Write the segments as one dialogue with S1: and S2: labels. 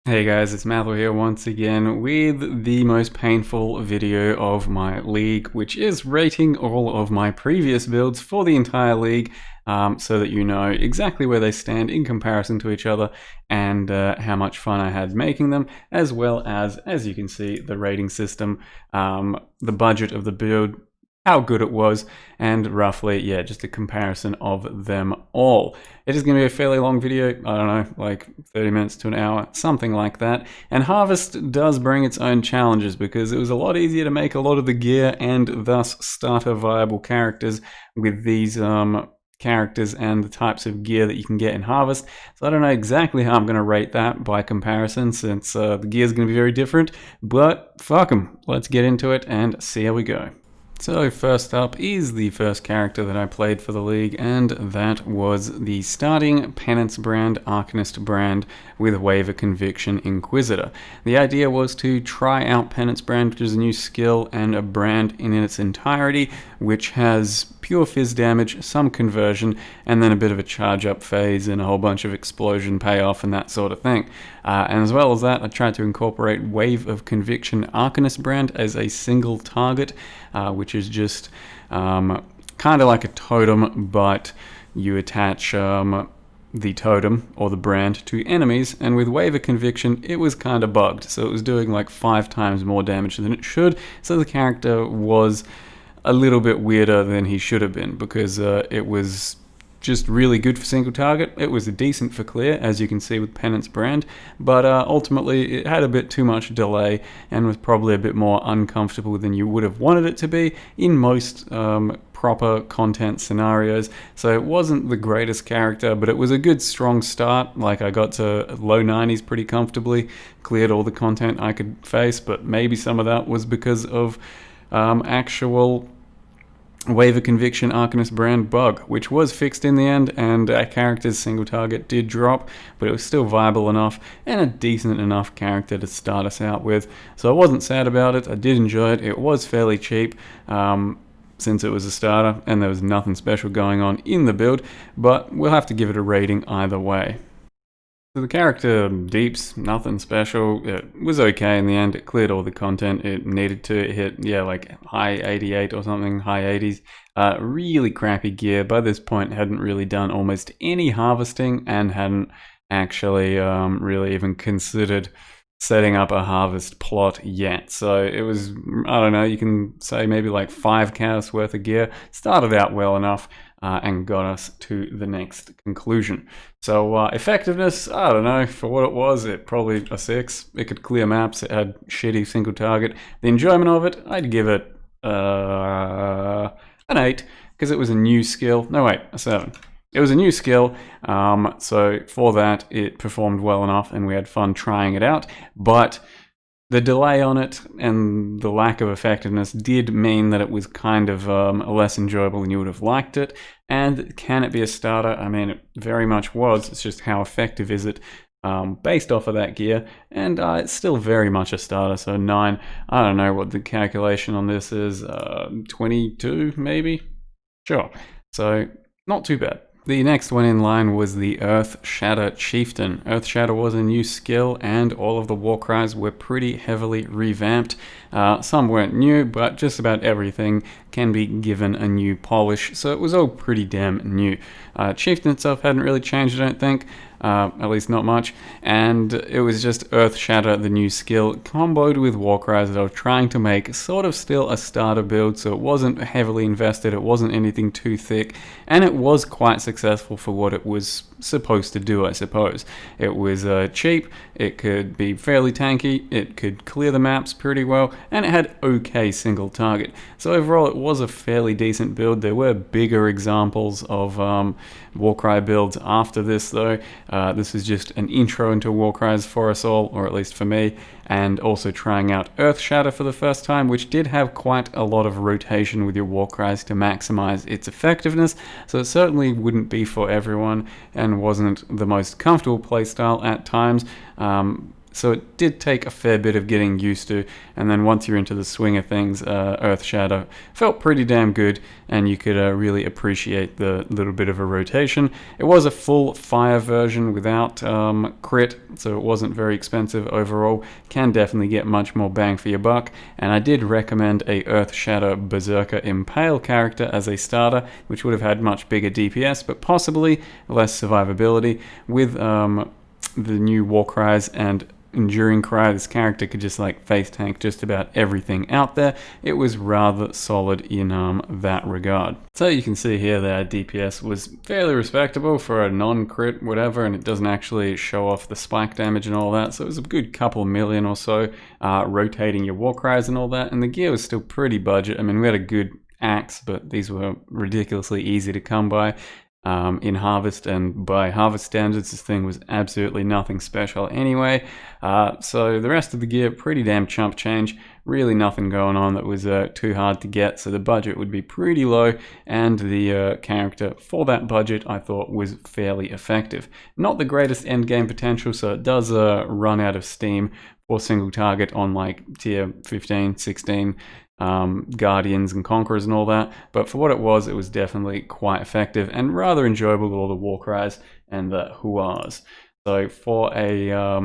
S1: Hey guys, it's Mathel here once again with the most painful video of my league, which is rating all of my previous builds for the entire league, so that you know exactly where they stand in comparison to each other and how much fun I had making them, as well as you can see, the rating system, the budget of the build, how good it was, and roughly, yeah, just a comparison of them all. It is going to be a fairly long video, I don't know, like 30 minutes to an hour, something like that. And Harvest does bring its own challenges because it was a lot easier to make a lot of the gear and thus starter viable characters with these characters and the types of gear that you can get in Harvest. So I don't know exactly how I'm going to rate that by comparison, since the gear is going to be very different, but fuck 'em. Let's get into it and see how we go. So first up is the first character that I played for the league, and that was the starting Penance brand, Arcanist brand with Wave of Conviction Inquisitor. The idea was to try out Penance brand, which is a new skill and a brand in its entirety, which has pure fizz damage, some conversion, and then a bit of a charge up phase and a whole bunch of explosion payoff and that sort of thing. And as well as that, I tried to incorporate Wave of Conviction Arcanist brand as a single target, which is just kind of like a totem, but you attach the totem or the brand to enemies, and with Wave of Conviction it was kind of bugged, so it was doing like 5 times more damage than it should, so the character was a little bit weirder than he should have been, because it was just really good for single target. It was decent for clear, as you can see with Penance brand, but ultimately it had a bit too much delay and was probably a bit more uncomfortable than you would have wanted it to be in most proper content scenarios. So it wasn't the greatest character, but it was a good strong start. Like, I got to low 90s pretty comfortably, cleared all the content I could face, but maybe some of that was because of actual Wave of Conviction Arcanist brand bug, which was fixed in the end, and our character's single target did drop, but it was still viable enough and a decent enough character to start us out with. So I wasn't sad about it. I did enjoy it. It was fairly cheap, since it was a starter and there was nothing special going on in the build, but we'll have to give it a rating either way. So the character deeps, nothing special. It was okay in the end. It cleared all the content it needed to. It hit, yeah, like high 88 or something, high 80s. Really crappy gear. By this point, hadn't really done almost any harvesting and hadn't actually really even considered setting up a harvest plot yet. So it was, I don't know, you can say maybe like 5 chaos worth of gear. Started out well enough. And got us to the next conclusion. So effectiveness, I don't know, for what it was, it probably a 6. It could clear maps, it had shitty single target. The enjoyment of it, I'd give it an 8, because it was a new skill. No, wait, a 7. It was a new skill, so for that it performed well enough and we had fun trying it out, but the delay on it and the lack of effectiveness did mean that it was kind of less enjoyable than you would have liked it. And can it be a starter? I mean, it very much was. It's just how effective is it based off of that gear? And it's still very much a starter, so 9. I don't know what the calculation on this is, 22 maybe? Sure. So not too bad. The next one in line was the Earth Shatter Chieftain. Earth Shatter was a new skill and all of the Warcries were pretty heavily revamped. Some weren't new, but just about everything can be given a new polish, so it was all pretty damn new. Chieftain itself hadn't really changed, I don't think. At least not much, and it was just Earth Shatter, the new skill, comboed with Warcries that I was trying to make sort of still a starter build, so it wasn't heavily invested, it wasn't anything too thick, and it was quite successful for what it was supposed to do, I suppose. It was cheap, it could be fairly tanky, it could clear the maps pretty well, and it had okay single target. So overall it was a fairly decent build. There were bigger examples of Warcry builds after this though. This is just an intro into Warcries for us all, or at least for me, and also trying out Earth Shatter for the first time, which did have quite a lot of rotation with your Warcries to maximize its effectiveness, so it certainly wouldn't be for everyone and wasn't the most comfortable playstyle at times. so it did take a fair bit of getting used to, and then once you're into the swing of things, Earth Shatter felt pretty damn good, and you could really appreciate the little bit of a rotation. It was a full fire version without crit, so it wasn't very expensive overall. Can definitely get much more bang for your buck, and I did recommend a Earth Shatter Berserker Impale character as a starter, which would have had much bigger DPS, but possibly less survivability. With the new Warcries and Enduring Cry, this character could just like face tank just about everything out there. It was rather solid in that regard. So you can see here that DPS was fairly respectable for a non-crit whatever, and it doesn't actually show off the spike damage and all that, so it was a good couple million or so, rotating your Warcries and all that, and the gear was still pretty budget. I mean, we had a good axe, but these were ridiculously easy to come by in Harvest, and by Harvest standards this thing was absolutely nothing special anyway. So the rest of the gear, pretty damn chump change, really nothing going on that was too hard to get, so the budget would be pretty low, and the character for that budget I thought was fairly effective. Not the greatest endgame potential, so it does run out of steam for single target on like tier 15, 16, Guardians and Conquerors and all that, but for what it was definitely quite effective and rather enjoyable with all the Warcries and the Huars. So for a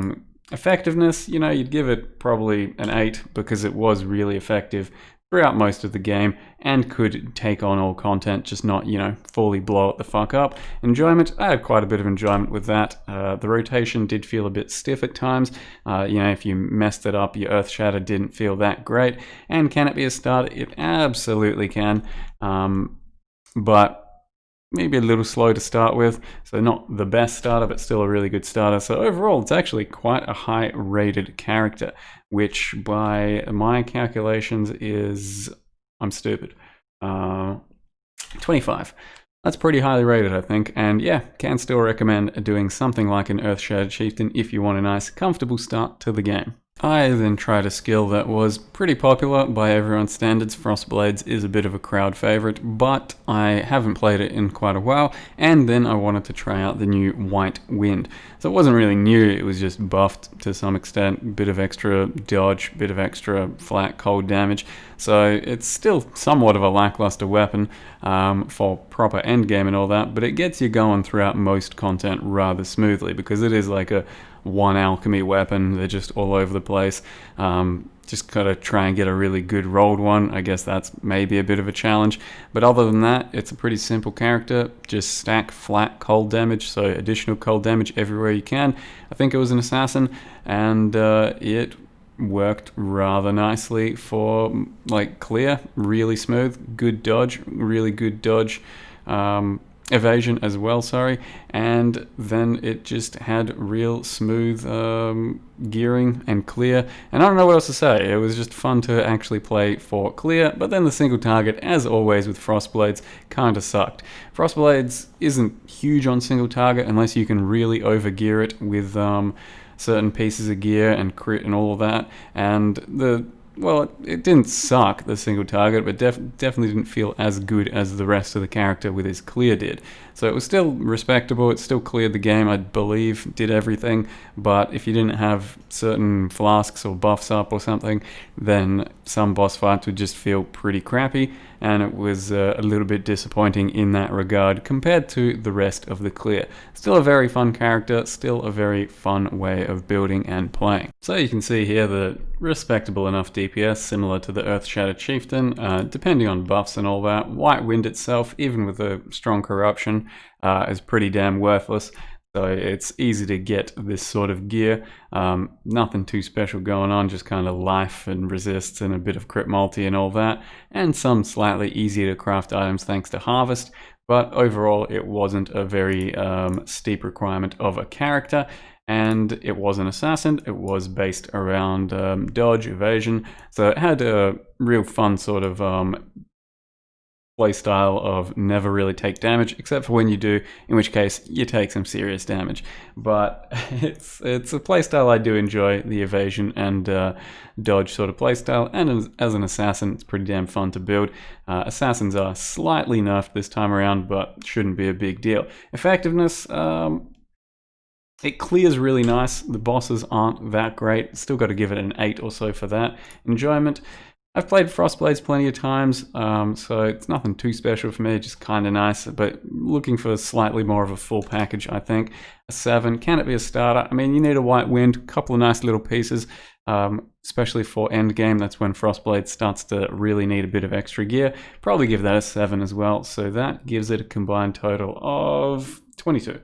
S1: effectiveness, you know, you'd give it probably an 8 because it was really effective throughout most of the game and could take on all content, just not, you know, fully blow it the fuck up. Enjoyment, I had quite a bit of enjoyment with that. The rotation did feel a bit stiff at times. You know, if you messed it up, your Earth Shatter didn't feel that great. And can it be a starter? It absolutely can. But maybe a little slow to start with, so not the best starter, but still a really good starter. So overall, it's actually quite a high rated character, which by my calculations is, I'm stupid, 25. That's pretty highly rated, I think, and yeah, can still recommend doing something like an Earthshattered Chieftain if you want a nice, comfortable start to the game. I then tried a skill that was pretty popular by everyone's standards. Frostblades is a bit of a crowd favorite, but I haven't played it in quite a while, and then I wanted to try out the new White Wind. So it wasn't really new, it was just buffed to some extent, bit of extra dodge, bit of extra flat cold damage. So it's still somewhat of a lackluster weapon for proper endgame and all that, but it gets you going throughout most content rather smoothly because it is like a one alchemy weapon. They're just all over the place. Just gotta try and get a really good rolled one. I guess that's maybe a bit of a challenge, but other than that, it's a pretty simple character. Just stack flat cold damage, so additional cold damage everywhere you can. I think it was an assassin, and it worked rather nicely for like clear, really smooth, good dodge, really good dodge, evasion as well, sorry, and then it just had real smooth gearing and clear, and I don't know what else to say. It was just fun to actually play for clear, but then the single target, as always with Frostblades, kind of sucked. Frostblades isn't huge on single target unless you can really overgear it with certain pieces of gear and crit and all of that, and well, it didn't suck, the single target, but definitely didn't feel as good as the rest of the character with his clear did. So it was still respectable, it still cleared the game, I believe, did everything, but if you didn't have certain flasks or buffs up or something, then some boss fights would just feel pretty crappy, and it was a little bit disappointing in that regard compared to the rest of the clear. Still a very fun character, still a very fun way of building and playing. So you can see here the respectable enough DPS, similar to the Earthshattered Chieftain, depending on buffs and all that. White Wind itself, even with a strong corruption, is pretty damn worthless. So it's easy to get this sort of gear. Nothing too special going on, just kind of life and resists and a bit of crit multi and all that, and some slightly easier to craft items thanks to Harvest. But overall, it wasn't a very steep requirement of a character, and it was an assassin. It was based around dodge, evasion, so it had a real fun sort of playstyle of never really take damage, except for when you do, in which case you take some serious damage. But it's a playstyle I do enjoy, the evasion and dodge sort of playstyle, and as an assassin, it's pretty damn fun to build. Assassins are slightly nerfed this time around, but shouldn't be a big deal. Effectiveness, It clears really nice. The bosses aren't that great. Still got to give it an 8 or so for that. Enjoyment. I've played Frostblades plenty of times, so it's nothing too special for me, just kind of nice, but looking for slightly more of a full package, I think. A 7. Can it be a starter? I mean, you need a White Wind, a couple of nice little pieces, especially for endgame. That's when Frostblade starts to really need a bit of extra gear. Probably give that a 7 as well, so that gives it a combined total of 22.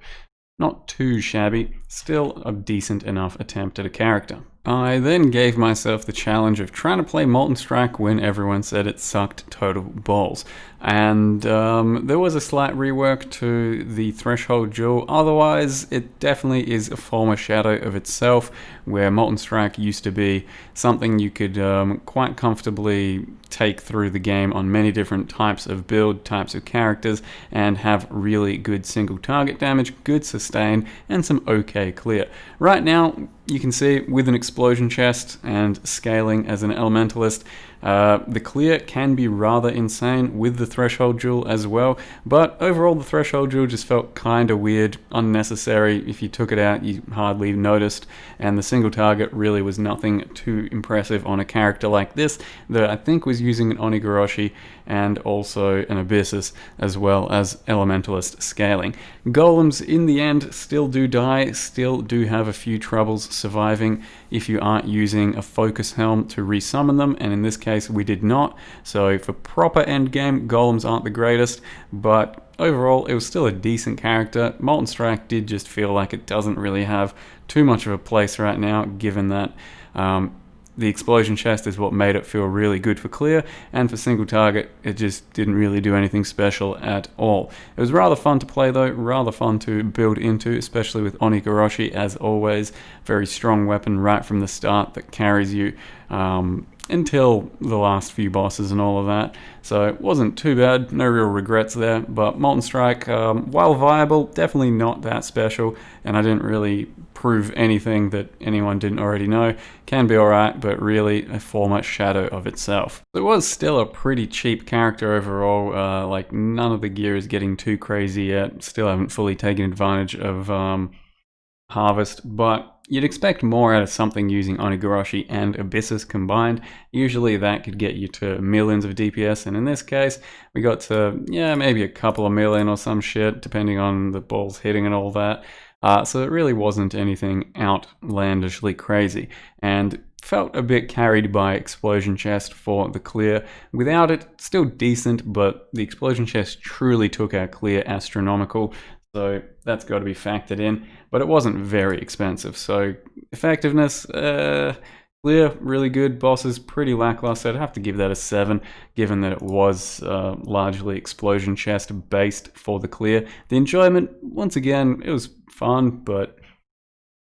S1: Not too shabby, still a decent enough attempt at a character. I then gave myself the challenge of trying to play Molten Strike when everyone said it sucked total balls. And there was a slight rework to the Threshold Jewel, otherwise it definitely is a former shadow of itself, where Molten Strike used to be something you could quite comfortably take through the game on many different types of build, types of characters, and have really good single target damage, good sustain, and some okay clear. Right now, you can see with an explosion chest and scaling as an elementalist, the clear can be rather insane with the Threshold Jewel as well, but overall the Threshold Jewel just felt kinda weird, unnecessary. If you took it out, you hardly noticed, and the single target really was nothing too impressive on a character like this that I think was using an Onigoroshi and also an Abyssus, as well as Elementalist scaling. Golems, in the end, still do die, still do have a few troubles surviving if you aren't using a focus helm to resummon them, and in this case we did not. So for proper endgame, Golems aren't the greatest, but overall it was still a decent character. Molten Strike did just feel like it doesn't really have too much of a place right now, given that the explosion chest is what made it feel really good for clear, and for single target it just didn't really do anything special at all. It was rather fun to play though, rather fun to build into, especially with Onigoroshi as always. Very strong weapon right from the start that carries you until the last few bosses and all of that. So it wasn't too bad, no real regrets there, but Molten Strike, while viable, definitely not that special, and I didn't really prove anything that anyone didn't already know. Can be alright, but really a former shadow of itself. It was still a pretty cheap character overall, like none of the gear is getting too crazy yet, still haven't fully taken advantage of Harvest, but you'd expect more out of something using Onigoroshi and Abyssus combined. Usually that could get you to millions of DPS, and in this case, we got to, yeah, maybe a couple of million or some shit, depending on the balls hitting and all that. So it really wasn't anything outlandishly crazy, and felt a bit carried by Explosion Chest for the clear. Without it, still decent, but the Explosion Chest truly took our clear astronomical, so that's got to be factored in, but it wasn't very expensive. So effectiveness, clear, really good. Bosses, pretty lackluster. I'd have to give that a 7, given that it was largely Explosion Chest based for the clear. The enjoyment, once again, it was fun, but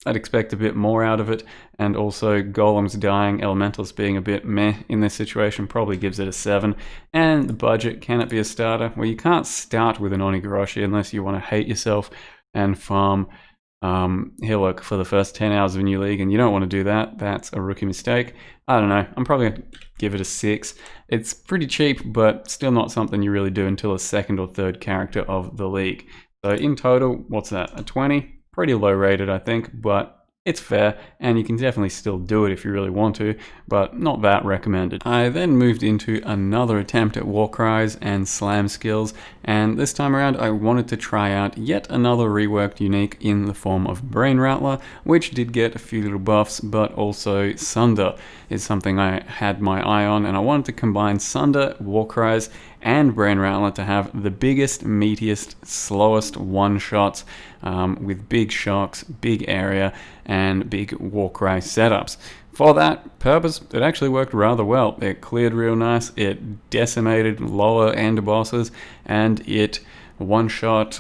S1: I'd expect a bit more out of it, and also Golems dying, Elementals being a bit meh in this situation probably gives it a 7. And the budget, can it be a starter? Well, you can't start with an Onigoroshi unless you want to hate yourself and farm Hillock for the first 10 hours of a new league, and you don't want to do that. That's a rookie mistake. I don't know, I'm probably going to give it a 6. It's pretty cheap, but still not something you really do until a second or third character of the league. So in total, what's that, a 20? Pretty low rated, I think, but it's fair, and you can definitely still do it if you really want to, but not that recommended. I then moved into another attempt at Warcries and Slam skills, and this time around I wanted to try out yet another reworked unique in the form of Brain Rattler, which did get a few little buffs, but also Sunder is something I had my eye on, and I wanted to combine Sunder, Warcries, and Brain Rattler to have the biggest, meatiest, slowest one-shots with big shocks, big area, and big Warcry setups. For that purpose, it actually worked rather well. It cleared real nice, it decimated lower end bosses, and it one-shot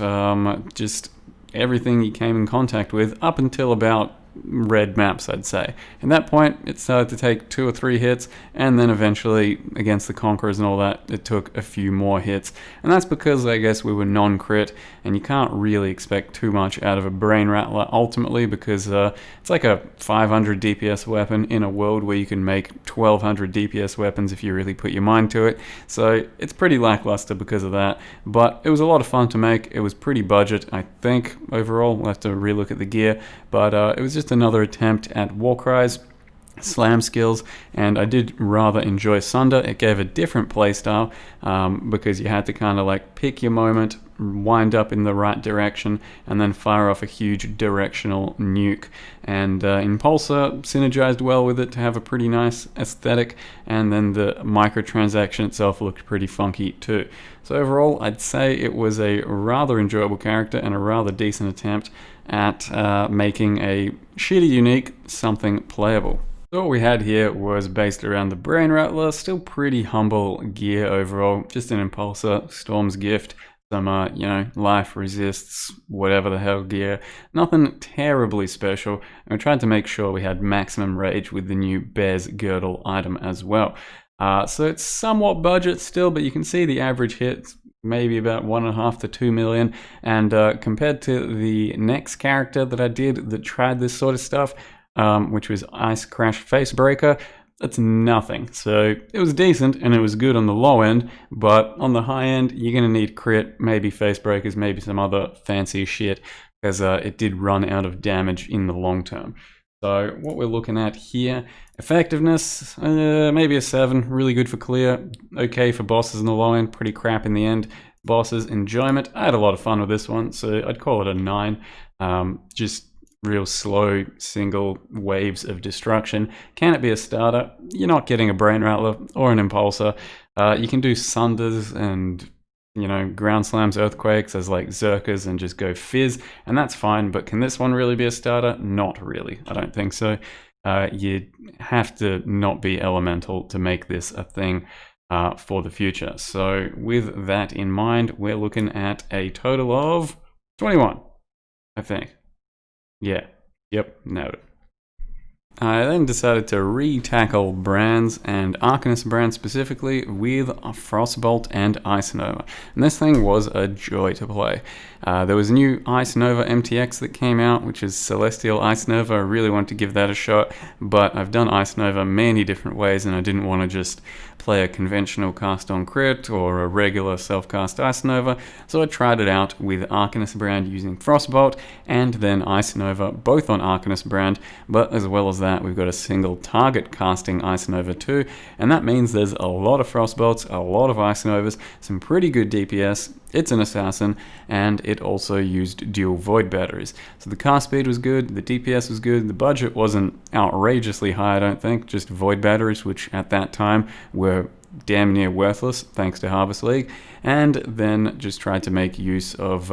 S1: just everything you came in contact with up until about red maps, I'd say. At that point, it started to take 2 or 3 hits, and then eventually, against the Conquerors and all that, it took a few more hits. And that's because, I guess, we were non-crit, and you can't really expect too much out of a Brain Rattler ultimately, because it's like a 500 DPS weapon in a world where you can make 1200 DPS weapons if you really put your mind to it. So it's pretty lackluster because of that, but it was a lot of fun to make. It was pretty budget, I think, overall. We'll have to relook at the gear, but it was just another attempt at Warcry's slam skills, and I did rather enjoy Sunder. It gave a different playstyle because you had to kind of like pick your moment, wind up in the right direction, and then fire off a huge directional nuke. And Impulsor synergized well with it to have a pretty nice aesthetic, and then the microtransaction itself looked pretty funky too. So overall, I'd say it was a rather enjoyable character and a rather decent attempt at making a shitty unique something playable. So what we had here was based around the Brain Rattler, still pretty humble gear overall, just an Impulsor, Storm's Gift, some, life resists, whatever the hell gear, nothing terribly special, and we tried to make sure we had maximum rage with the new Bear's Girdle item as well. So it's somewhat budget still, but you can see the average hits maybe about 1.5 to 2 million, and compared to the next character that I did that tried this sort of stuff, which was Ice Crash Facebreaker, that's nothing. So it was decent and it was good on the low end, but on the high end, you're going to need crit, maybe Facebreakers, maybe some other fancy shit, because it did run out of damage in the long term. So what we're looking at here, effectiveness, maybe a 7, really good for clear, okay for bosses in the low end, pretty crap in the end. Bosses, enjoyment, I had a lot of fun with this one, so I'd call it a 9. Just real slow single waves of destruction. Can it be a starter? You're not getting a Brain Rattler or an Impulsor. You can do Sunders and ground slams, earthquakes as like Zerkers and just go fizz, and that's fine, but can this one really be a starter? Not really, I don't think so. You have to not be elemental to make this a thing for the future. So with that in mind, we're looking at a total of 21, I think. Yeah, yep, nailed it. I then decided to re-tackle brands, and Arcanist brand specifically, with Frostbolt and Ice Nova. And this thing was a joy to play. There was a new Ice Nova MTX that came out, which is Celestial Ice Nova. I really wanted to give that a shot, but I've done Ice Nova many different ways, and I didn't want to just play a conventional cast on crit or a regular self-cast Ice Nova, so I tried it out with Arcanist brand using Frostbolt and then Ice Nova, both on Arcanist brand, but as well as that, we've got a single target casting Ice Nova too, and that means there's a lot of Frostbolts, a lot of Ice Novas, some pretty good DPS. It's an assassin, and it also used dual void batteries. So the cast speed was good, the DPS was good, the budget wasn't outrageously high, I don't think, just void batteries, which at that time were damn near worthless, thanks to Harvest League, and then just tried to make use of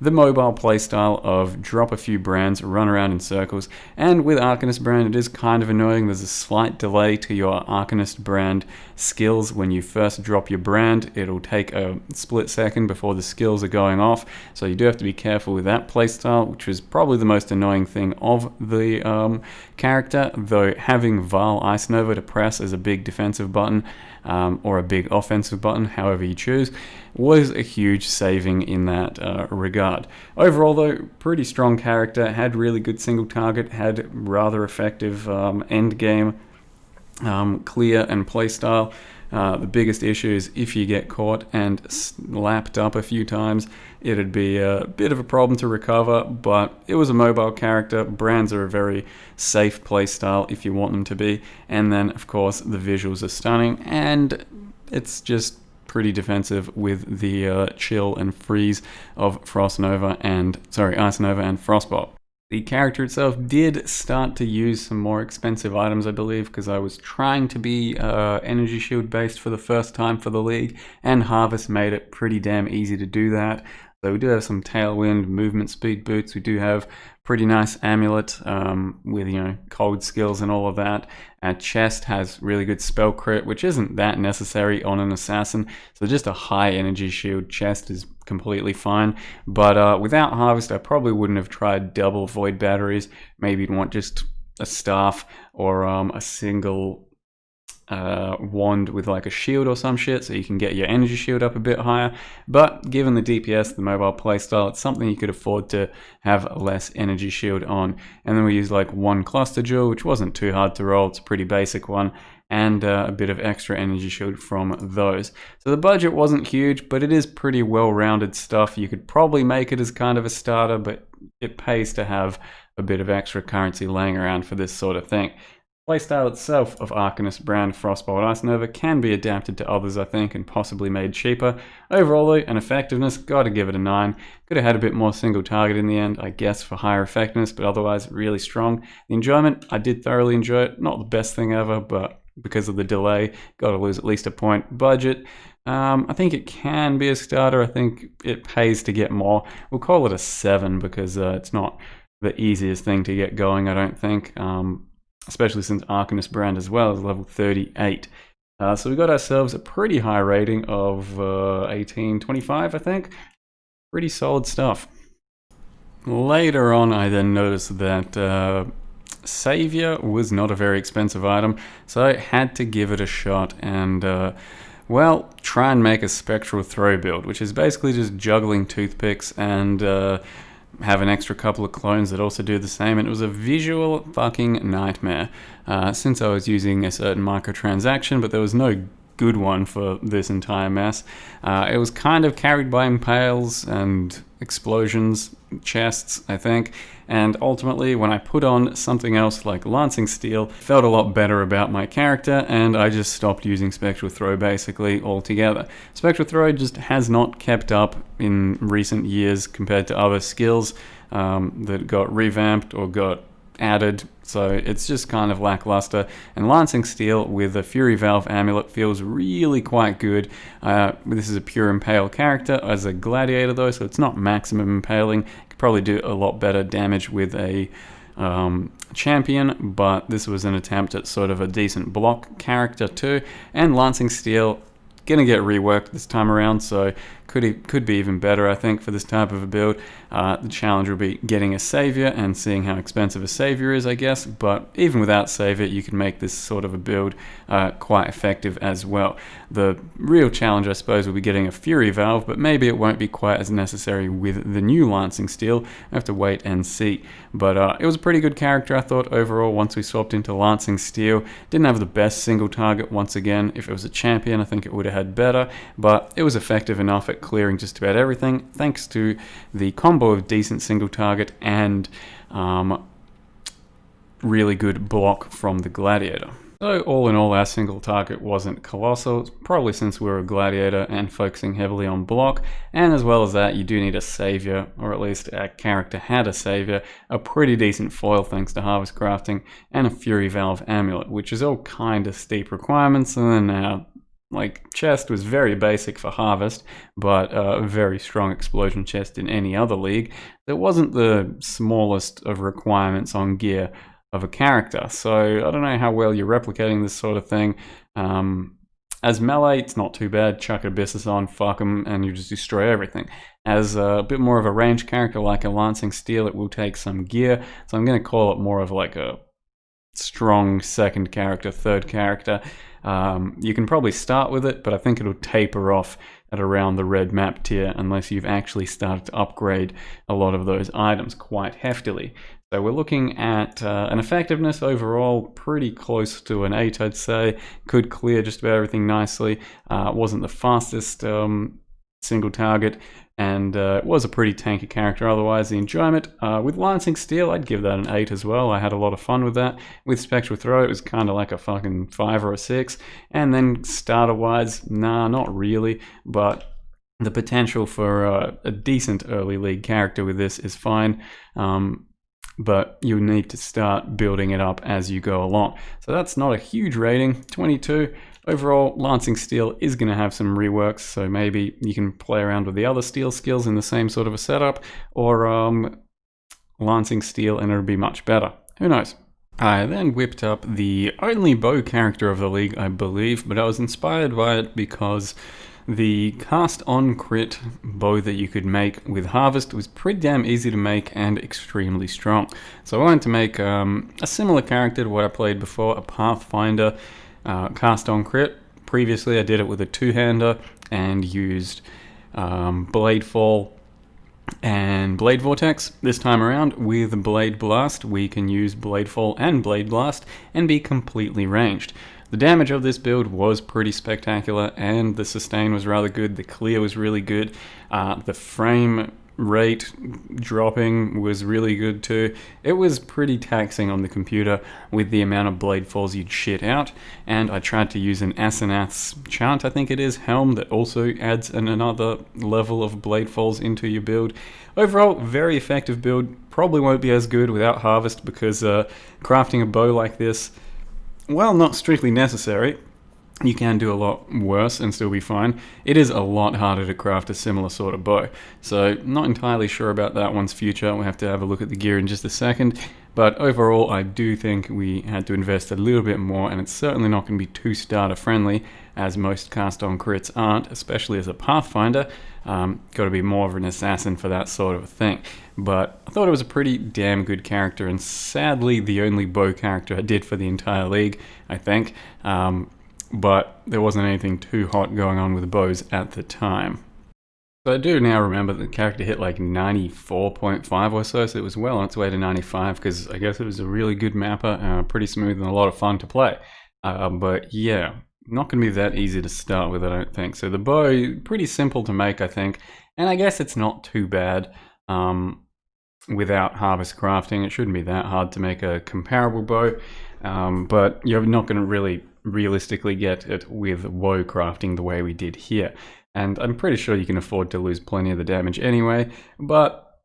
S1: the mobile playstyle of drop a few brands, run around in circles, and with Arcanist brand it is kind of annoying. There's a slight delay to your Arcanist brand skills. When you first drop your brand, it'll take a split second before the skills are going off, so you do have to be careful with that playstyle, which was probably the most annoying thing of the character, though having Val Ice Nova to press as a big defensive button or a big offensive button, however you choose, was a huge saving in that regard. Overall though, pretty strong character, had really good single target, had rather effective end game clear and playstyle. The biggest issue is if you get caught and slapped up a few times, it'd be a bit of a problem to recover, but it was a mobile character. Brands are a very safe playstyle if you want them to be, and then of course the visuals are stunning, and it's just pretty defensive with the chill and freeze of Ice Nova and Frostbolt. The character itself did start to use some more expensive items, I believe, because I was trying to be energy shield based for the first time for the league, and Harvest made it pretty damn easy to do that. So we do have some Tailwind, movement speed boots, we do have pretty nice amulet with cold skills and all of that. Our chest has really good spell crit, which isn't that necessary on an assassin, so just a high energy shield chest is completely fine. But without Harvest, I probably wouldn't have tried double Void Batteries. Maybe you'd want just a staff or a single wand with like a shield or some shit, so you can get your energy shield up a bit higher. But given the DPS, the mobile playstyle, it's something you could afford to have less energy shield on. And then we used like one cluster jewel, which wasn't too hard to roll. It's a pretty basic one, and a bit of extra energy shield from those. So the budget wasn't huge, but it is pretty well-rounded stuff. You could probably make it as kind of a starter, but it pays to have a bit of extra currency laying around for this sort of thing. Playstyle itself of Arcanist brand Frostbolt Ice Nova can be adapted to others, I think, and possibly made cheaper. Overall though, an effectiveness, gotta give it a 9. Could have had a bit more single target in the end, I guess, for higher effectiveness, but otherwise really strong. The enjoyment, I did thoroughly enjoy it. Not the best thing ever, but because of the delay, gotta lose at least a point. Budget, I think it can be a starter. I think it pays to get more. We'll call it a 7 because it's not the easiest thing to get going, I don't think. Especially since Arcanist brand as well is level 38. So we got ourselves a pretty high rating of 1825, I think. Pretty solid stuff. Later on, I then noticed that Savior was not a very expensive item, so I had to give it a shot and, well, try and make a Spectral Throw build, which is basically just juggling toothpicks and have an extra couple of clones that also do the same, and it was a visual fucking nightmare since I was using a certain microtransaction, but there was no good one for this entire mess. It was kind of carried by impales and explosions, chests, I think, and ultimately when I put on something else like Lancing Steel, felt a lot better about my character, and I just stopped using Spectral Throw basically altogether. Spectral Throw just has not kept up in recent years compared to other skills that got revamped or got added, so it's just kind of lackluster. And Lancing Steel with a Fury Valve Amulet feels really quite good. This is a pure impale character as a gladiator though, so it's not maximum impaling. Could probably do a lot better damage with a champion, but this was an attempt at sort of a decent block character too. And Lancing Steel gonna get reworked this time around, so could be even better, I think, for this type of a build. The challenge will be getting a savior and seeing how expensive a savior is, I guess, but even without savior you can make this sort of a build quite effective as well. The real challenge, I suppose, will be getting a Fury Valve, but maybe it won't be quite as necessary with the new Lancing Steel. I have to wait and see. But it was a pretty good character, I thought, overall, once we swapped into Lancing Steel. Didn't have the best single target, once again. If it was a champion, I think it would have had better, but it was effective enough at clearing just about everything, thanks to the combo of decent single target and really good block from the gladiator. So all in all, our single target wasn't colossal, probably since we were a gladiator and focusing heavily on block, and as well as that, you do need a savior, or at least our character had a savior, a pretty decent foil thanks to harvest crafting, and a Fury Valve Amulet, which is all kind of steep requirements. And then like chest was very basic for harvest, but a very strong explosion chest in any other league. It wasn't the smallest of requirements on gear of a character, so I don't know how well you're replicating this sort of thing. As melee, it's not too bad. Chuck Abyssus on, fuck them, and you just destroy everything. As a bit more of a ranged character like a Lancing Steel, it will take some gear, so I'm going to call it more of like a strong second character, third character. You can probably start with it, but I think it'll taper off at around the red map tier unless you've actually started to upgrade a lot of those items quite heftily. So we're looking at an effectiveness overall pretty close to an 8, I'd say. Could clear just about everything nicely. Wasn't the fastest single target, and it was a pretty tanky character otherwise. The enjoyment with Lancing Steel, I'd give that an 8 as well. I had a lot of fun with that. With Spectral Throw, it was kind of like a fucking 5 or a 6. And then starter wise, nah, not really, but the potential for a decent early league character with this is fine. But you need to start building it up as you go along. So that's not a huge rating, 22. Overall, Lancing Steel is going to have some reworks, so maybe you can play around with the other steel skills in the same sort of a setup, or Lancing Steel and it'll be much better. Who knows? I then whipped up the only bow character of the league, I believe, but I was inspired by it because the cast on crit bow that you could make with Harvest was pretty damn easy to make and extremely strong. So I wanted to make a similar character to what I played before, a Pathfinder cast on crit. Previously I did it with a two-hander and used Bladefall and Blade Vortex. This time around with Blade Blast we can use Bladefall and Blade Blast and be completely ranged. The damage of this build was pretty spectacular and the sustain was rather good, the clear was really good, the frame rate dropping was really good too. It was pretty taxing on the computer with the amount of blade falls you'd shit out, and I tried to use an Asenath's chant, I think it is, helm that also adds another level of blade falls into your build. Overall, very effective build. Probably won't be as good without Harvest because crafting a bow like this, while not strictly necessary, you can do a lot worse and still be fine. It is a lot harder to craft a similar sort of bow. So not entirely sure about that one's future. We'll have to have a look at the gear in just a second. But overall, I do think we had to invest a little bit more, and it's certainly not going to be too starter friendly, as most cast on crits aren't, especially as a Pathfinder. Got to be more of an assassin for that sort of a thing. But I thought it was a pretty damn good character, and sadly the only bow character I did for the entire league, I think. But there wasn't anything too hot going on with bows at the time. So I do now remember the character hit like 94.5 or so it was well on its way to 95, because I guess it was a really good mapper, pretty smooth and a lot of fun to play. But yeah, not going to be that easy to start with, I don't think. So the bow, pretty simple to make, I think, and I guess it's not too bad. Without Harvest crafting, it shouldn't be that hard to make a comparable bow, but you're not going to really realistically get it with woe crafting the way we did here. And I'm pretty sure you can afford to lose plenty of the damage anyway, but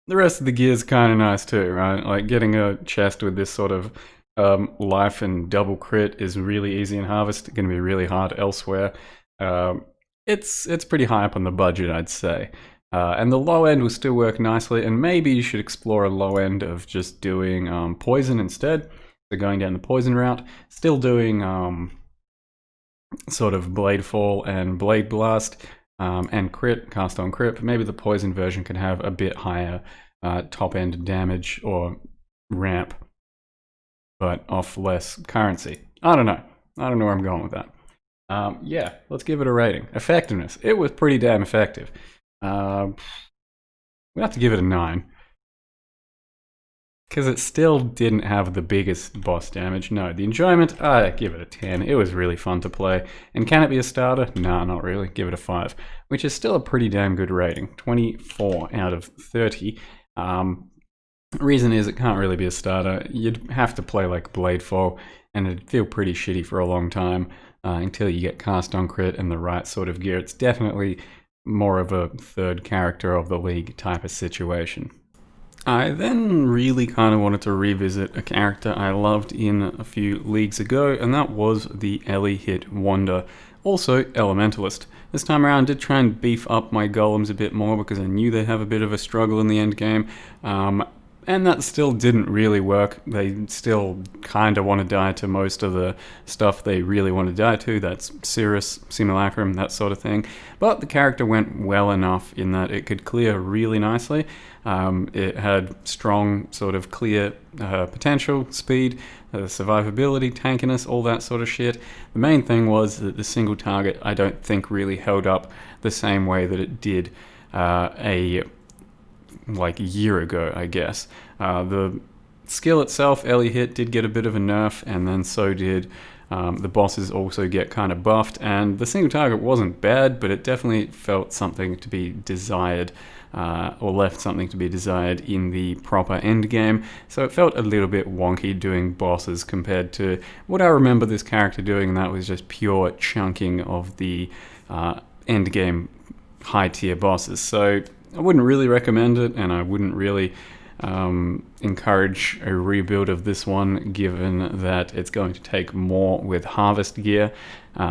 S1: the rest of the gear is kind of nice too, right? Like getting a chest with this sort of life and double crit is really easy in Harvest, going to be really hard elsewhere. It's pretty high up on the budget, I'd say. And the low end will still work nicely, and maybe you should explore a low end of just doing poison instead. So going down the poison route, still doing sort of Blade Fall and Blade Blast and crit, cast on crit, but maybe the poison version can have a bit higher top end damage or ramp, but off less currency. I don't know where I'm going with that. Yeah, let's give it a rating. Effectiveness, it was pretty damn effective. We have to give it a 9. Because it still didn't have the biggest boss damage. No, the enjoyment, I give it a 10. It was really fun to play. And can it be a starter? Nah, not really. Give it a 5. Which is still a pretty damn good rating. 24 out of 30. Reason is it can't really be a starter. You'd have to play like Bladefall, and it'd feel pretty shitty for a long time until you get cast on crit and the right sort of gear. It's definitely more of a third character of the league type of situation. I then really kind of wanted to revisit a character I loved in a few leagues ago, and that was the Ellie Hit Wanda, also Elementalist. This time around I did try and beef up my golems a bit more because I knew they'd have a bit of a struggle in the end game. And that still didn't really work. They still kind of want to die to most of the stuff they really want to die to. That's Cirrus, Simulacrum, that sort of thing. But the character went well enough in that it could clear really nicely. It had strong sort of clear potential, speed, survivability, tankiness, all that sort of shit. The main thing was that the single target I don't think really held up the same way that it did like a year ago, I guess. The skill itself, Ellie Hit, did get a bit of a nerf, and then so did the bosses also get kind of buffed, and the single target wasn't bad, but it definitely felt something to be desired, or left something to be desired in the proper end game. So it felt a little bit wonky doing bosses compared to what I remember this character doing, and that was just pure chunking of the end game high tier bosses. So I wouldn't really recommend it, and I wouldn't really encourage a rebuild of this one, given that it's going to take more with harvest gear,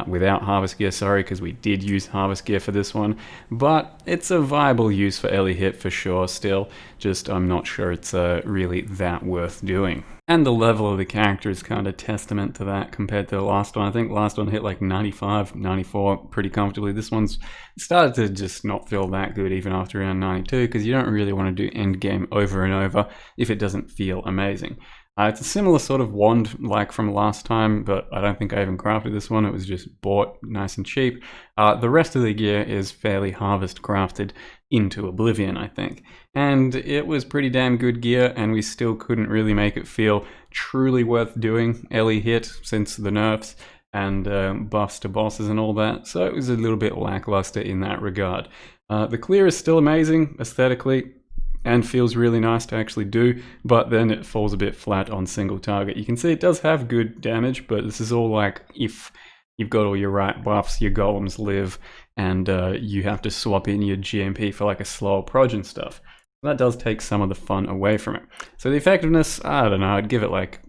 S1: without harvest gear, sorry, because we did use harvest gear for this one, but it's a viable use for early hit for sure still, just I'm not sure it's really that worth doing. And the level of the character is kind of testament to that compared to the last one. I think the last one hit like 95, 94 pretty comfortably. This one's started to just not feel that good even after around 92, because you don't really want to do end game over and over if it doesn't feel amazing. It's a similar sort of wand like from last time, but I don't think I even crafted this one. It was just bought nice and cheap. The rest of the gear is fairly harvest crafted into oblivion, I think. And it was pretty damn good gear, and we still couldn't really make it feel truly worth doing early hit since the nerfs and buffs to bosses and all that. So it was a little bit lackluster in that regard. The clear is still amazing aesthetically, and feels really nice to actually do, but then it falls a bit flat on single target. You can see it does have good damage, but this is all like if you've got all your right buffs, your golems live, and you have to swap in your GMP for like a slow proj and stuff. That does take some of the fun away from it. So the effectiveness, I don't know, I'd give it like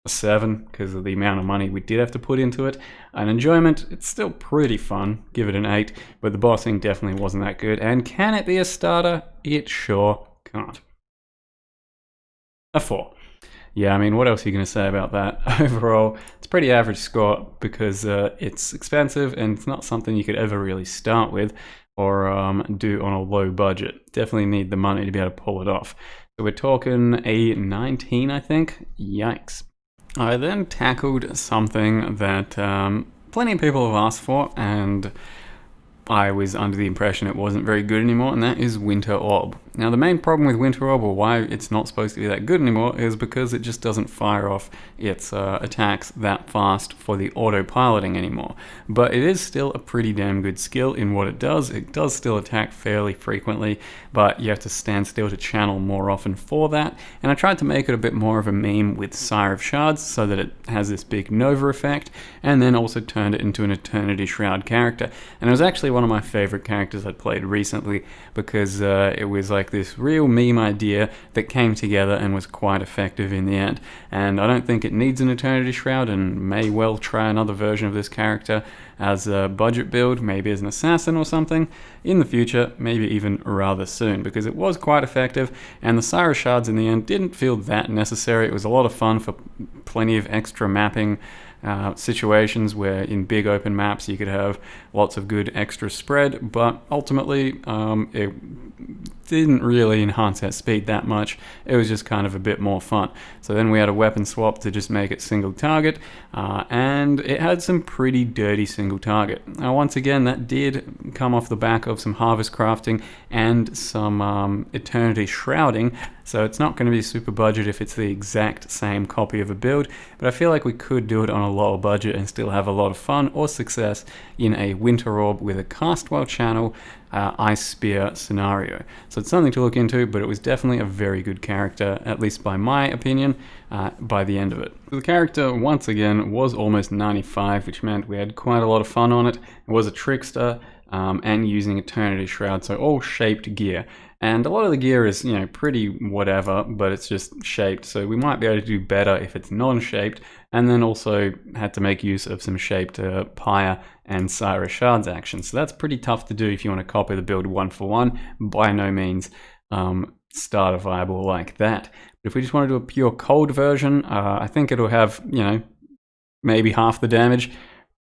S1: a 7 because of the amount of money we did have to put into it. And enjoyment, it's still pretty fun, give it an 8, but the bossing definitely wasn't that good. And can it be a starter? It sure can't. A 4. Yeah, I mean, what else are you going to say about that? Overall, it's a pretty average score because it's expensive and it's not something you could ever really start with or do on a low budget. Definitely need the money to be able to pull it off. So we're talking a 19, I think. Yikes. I then tackled something that plenty of people have asked for, and I was under the impression it wasn't very good anymore, and that is Winter Orb. Now the main problem with Winter Orb, or why it's not supposed to be that good anymore, is because it just doesn't fire off its attacks that fast for the autopiloting anymore. But it is still a pretty damn good skill in what it does. It does still attack fairly frequently, but you have to stand still to channel more often for that. And I tried to make it a bit more of a meme with Sire of Shards so that it has this big Nova effect, and then also turned it into an Eternity Shroud character. And it was actually one of my favorite characters I'd played recently because it was like this real meme idea that came together and was quite effective in the end. And I don't think it needs an Eternity Shroud, and may well try another version of this character as a budget build, maybe as an assassin or something in the future, maybe even rather soon, because it was quite effective, and the Sire Shards in the end didn't feel that necessary. It was a lot of fun for plenty of extra mapping situations where in big open maps you could have lots of good extra spread, but ultimately it didn't really enhance that speed that much. It was just kind of a bit more fun. So then we had a weapon swap to just make it single target, and it had some pretty dirty single target. Now once again, that did come off the back of some harvest crafting and some eternity shrouding, so it's not going to be super budget if it's the exact same copy of a build, but I feel like we could do it on a lower budget and still have a lot of fun or success in a Winter Orb with a cast while channel Ice Spear scenario. So it's something to look into, but it was definitely a very good character, at least by my opinion, by the end of it. The character, once again, was almost 95, which meant we had quite a lot of fun on it. It was a trickster and using Eternity Shroud, so all shaped gear. And a lot of the gear is, you know, pretty whatever, but it's just shaped, so we might be able to do better if it's non-shaped, and then also had to make use of some shaped Pyre and Sire Shards action. So that's pretty tough to do if you want to copy the build one for one. By no means starter viable like that. But if we just want to do a pure cold version, I think it'll have, you know, maybe half the damage.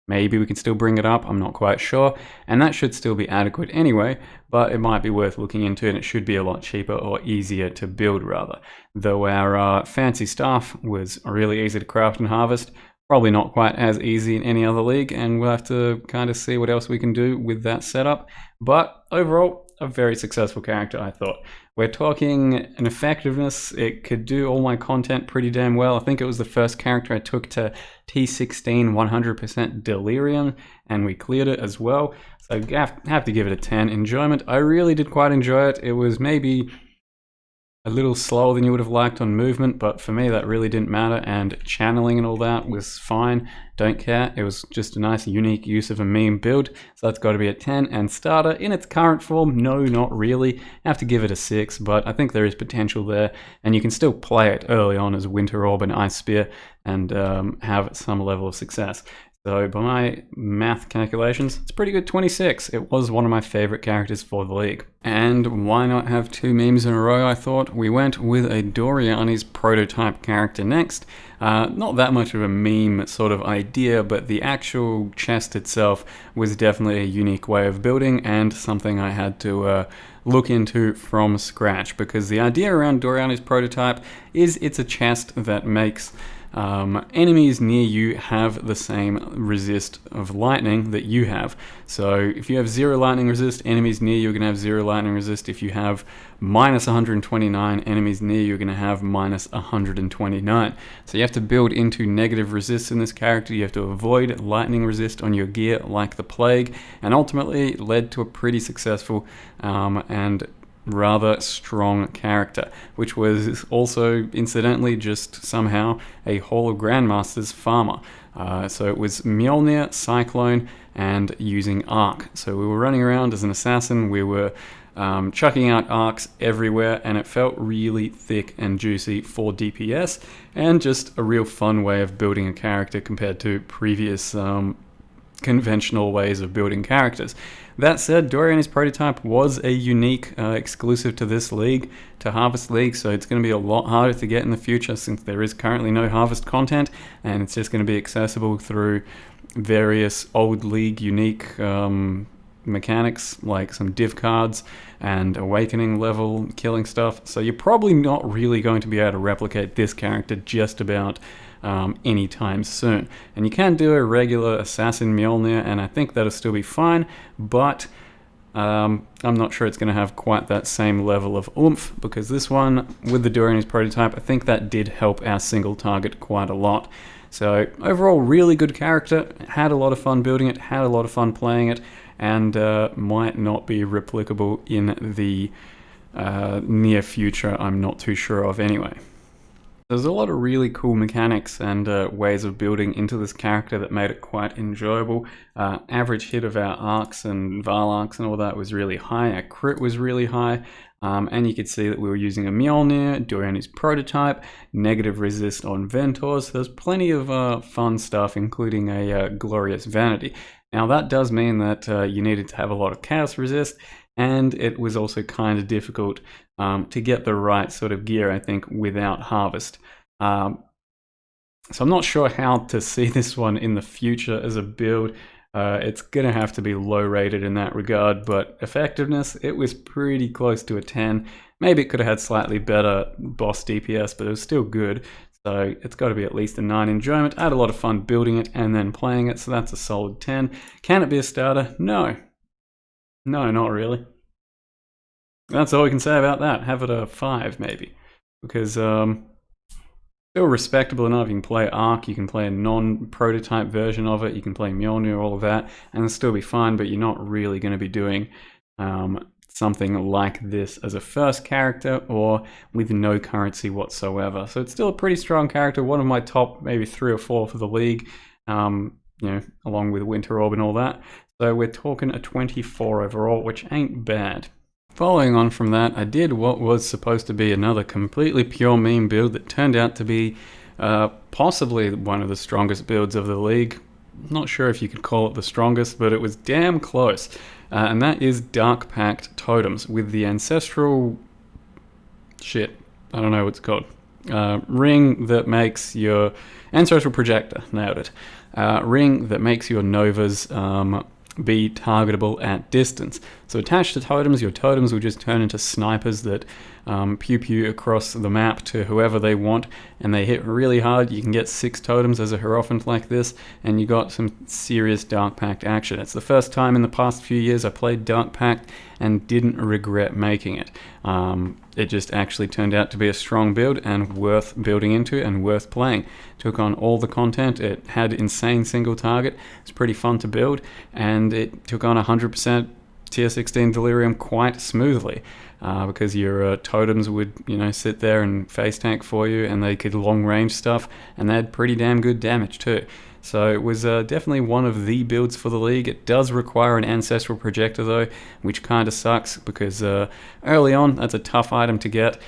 S1: Maybe we can still bring it up, I'm not quite sure, and that should still be adequate anyway, but it might be worth looking into, and it should be a lot cheaper or easier to build rather. Though our fancy staff was really easy to craft and harvest, probably not quite as easy in any other league, and we'll have to kind of see what else we can do with that setup. But overall, a very successful character, I thought. We're talking an effectiveness, it could do all my content pretty damn well. I think it was the first character I took to T16 100% Delirium, and we cleared it as well. So I have to give it a 10. Enjoyment, I really did quite enjoy it. It was maybe a little slower than you would have liked on movement, but for me that really didn't matter, and channeling and all that was fine. Don't care. It was just a nice unique use of a meme build, so that's got to be a 10. And starter in its current form, no, not really. I have to give it a 6, but I think there is potential there, and you can still play it early on as Winter Orb and Ice Spear and have some level of success. So by my math calculations, it's pretty good 26. It was one of my favorite characters for the league. And why not have 2 memes in a row, I thought? We went with a Dorians Prototype character next. Not that much of a meme sort of idea, but the actual chest itself was definitely a unique way of building and something I had to look into from scratch, because the idea around Dorians Prototype is it's a chest that makes enemies near you have the same resist of lightning that you have. So if you have 0 lightning resist, enemies near you are going to have 0 lightning resist. If you have minus 129, enemies near you are going to have minus 129. So you have to build into negative resist in this character. You have to avoid lightning resist on your gear like the plague, and ultimately it led to a pretty successful and rather strong character, which was also incidentally just somehow a Hall of Grandmasters farmer. So it was Mjolnir, Cyclone, and using Arc. So we were running around as an assassin, we were chucking out arcs everywhere, and it felt really thick and juicy for DPS, and just a real fun way of building a character compared to previous conventional ways of building characters. That said, Dorians Prototype was a unique exclusive to this league, to Harvest League, so it's going to be a lot harder to get in the future since there is currently no Harvest content, and it's just going to be accessible through various old league unique mechanics like some div cards and awakening level killing stuff. So you're probably not really going to be able to replicate this character just about anytime soon. And you can do a regular Assassin Mjolnir, and I think that'll still be fine, but I'm not sure it's going to have quite that same level of oomph, because this one, with the Dorians Prototype, I think that did help our single target quite a lot. So overall, really good character, had a lot of fun building it, had a lot of fun playing it, and might not be replicable in the near future, I'm not too sure of anyway. There's a lot of really cool mechanics and ways of building into this character that made it quite enjoyable. Average hit of our arcs and Val arcs and all that was really high. Our crit was really high. And you could see that we were using a Mjolnir, Dorians Prototype, negative resist on Ventors. So there's plenty of fun stuff, including a Glorious Vanity. Now that does mean that you needed to have a lot of chaos resist, and it was also kind of difficult to get the right sort of gear, I think, without Harvest. So I'm not sure how to see this one in the future as a build. It's going to have to be low rated in that regard, but effectiveness, it was pretty close to a 10. Maybe it could have had slightly better boss DPS, but it was still good. So it's got to be at least a 9 enjoyment. I had a lot of fun building it and then playing it, so that's a solid 10. Can it be a starter? No. No, not really. That's all we can say about that. Have it a 5 maybe, because still respectable enough. You can play Arc, you can play a non-prototype version of it, you can play Mjolnir, all of that, and it'll still be fine, but you're not really going to be doing something like this as a first character or with no currency whatsoever. So it's still a pretty strong character, one of my top maybe 3 or 4 for the league, you know, along with Winter Orb and all that. So we're talking a 24 overall, which ain't bad. Following on from that, I did what was supposed to be another completely pure meme build that turned out to be possibly one of the strongest builds of the league. Not sure if you could call it the strongest, but it was damn close. And that is Dark Pact Totems with the ancestral shit. I don't know what it's called. Ring that makes your ancestral projector. Nailed it. Ring that makes your novas be targetable at distance. So attached to totems, your totems will just turn into snipers that pew across the map to whoever they want, and they hit really hard. You can get 6 totems as a Hierophant like this, and you got some serious Dark Pact action. It's the first time in the past few years I played Dark Pact and didn't regret making it. It just actually turned out to be a strong build and worth building into and worth playing. Took on all the content, it had insane single target, it's pretty fun to build, and it took on 100% tier 16 Delirium quite smoothly. Because your totems would, sit there and face tank for you, and they could long range stuff, and they had pretty damn good damage too. So it was definitely one of the builds for the league. It does require an Ancestral Projector though, which kind of sucks because early on that's a tough item to get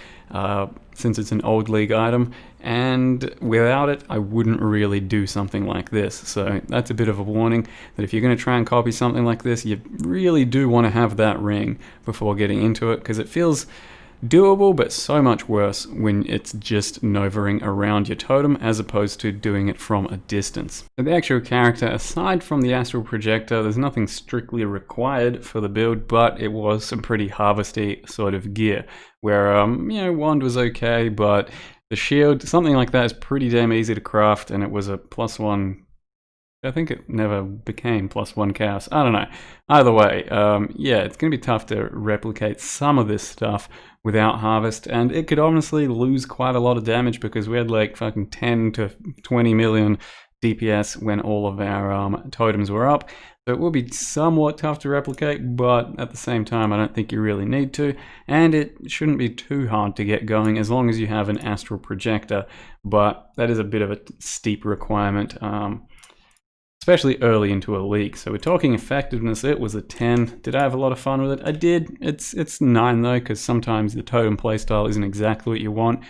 S1: since it's an old league item, and without it I wouldn't really do something like this. So that's a bit of a warning that if you're going to try and copy something like this, you really do want to have that ring before getting into it, because it feels doable, but so much worse when it's just novering around your totem as opposed to doing it from a distance. For the actual character, aside from the Astral Projector, there's nothing strictly required for the build, but it was some pretty harvesty sort of gear, where, wand was okay, but the shield, something like that, is pretty damn easy to craft, and it was a +1. I think it never became +1 chaos. I don't know. Either way, yeah, it's going to be tough to replicate some of this stuff without harvest, and it could honestly lose quite a lot of damage because we had like fucking 10 to 20 million DPS when all of our totems were up. So it will be somewhat tough to replicate, but at the same time I don't think you really need to, and it shouldn't be too hard to get going as long as you have an Astral Projector, but that is a bit of a steep requirement, especially early into a league. So we're talking effectiveness, it was a 10. Did I have a lot of fun with it? I did. It's 9 though, because sometimes the totem playstyle isn't exactly what you want,